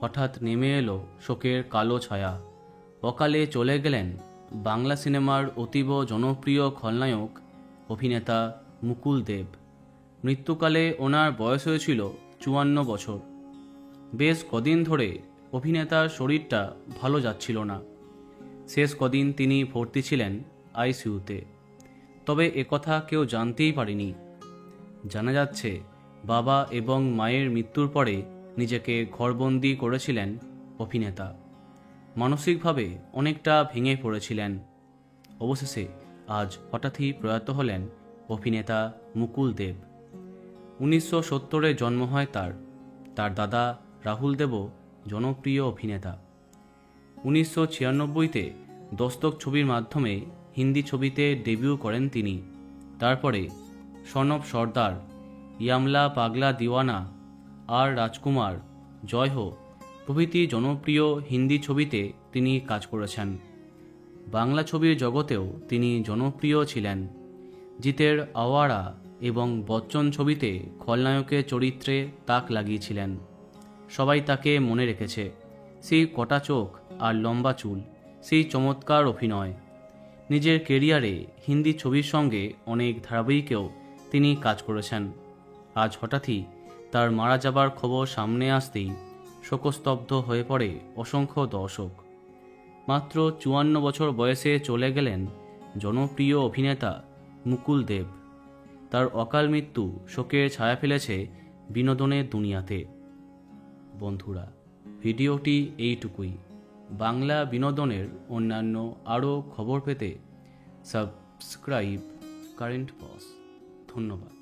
হঠাৎ নেমে এলো শোকের কালো ছায়া। অকালে চলে গেলেন বাংলা সিনেমার অতীব জনপ্রিয় খলনায়ক অভিনেতা মুকুল দেব। মৃত্যুকালে ওনার বয়স হয়েছিল 54 বছর। বেশ কদিন ধরে অভিনেতার শরীরটা ভালো যাচ্ছিল না। শেষ কদিন তিনি ভর্তি ছিলেন আইসিইউতে। তবে একথা কেউ জানতেই পারেনি। জানা যাচ্ছে বাবা এবং মায়ের মৃত্যুর পরে নিজেকে ঘরবন্দি করেছিলেন অভিনেতা। মানসিকভাবে অনেকটা ভেঙে পড়েছিলেন। অবশেষে আজ হঠাৎই প্রয়াত হলেন অভিনেতা মুকুল দেব। 1970-এ জন্ম হয় তার দাদা রাহুল দেবও জনপ্রিয় অভিনেতা। 1996-তে দস্তক ছবির মাধ্যমে হিন্দি ছবিতে ডেবিউ করেন তিনি। তারপরে সন অফ সর্দার, ইয়ামলা পাগলা দিওয়ানা, আর রাজকুমার, জয় হো প্রভৃতি জনপ্রিয় হিন্দি ছবিতে তিনি কাজ করেছেন। বাংলা ছবির জগতেও তিনি জনপ্রিয় ছিলেন। জিতের আওয়ারা এবং বচ্চন ছবিতে খলনায়কের চরিত্রে তাক লাগিয়েছিলেন। সবাই তাকে মনে রেখেছে। সেই কটা চোখ আর লম্বা চুল, সেই চমৎকার অভিনয়। নিজের কেরিয়ারে হিন্দি ছবির সঙ্গে অনেক ধারাবাহিকেও তিনি কাজ করেছেন। আজ হঠাৎই তার মারা যাবার খবর সামনে আসতেই শোকস্তব্ধ হয়ে পড়ে অসংখ্য দর্শক। মাত্র 54 বছর বয়সে চলে গেলেন জনপ্রিয় অভিনেতা মুকুল দেব। তার অকাল মৃত্যু শোকের ছায়া ফেলেছে বিনোদনের দুনিয়াতে। বন্ধুরা, ভিডিওটি এইটুকুই। বাংলা বিনোদনের অন্যান্য আরও খবর পেতে সাবস্ক্রাইব কারেন্ট পজ। ধন্যবাদ।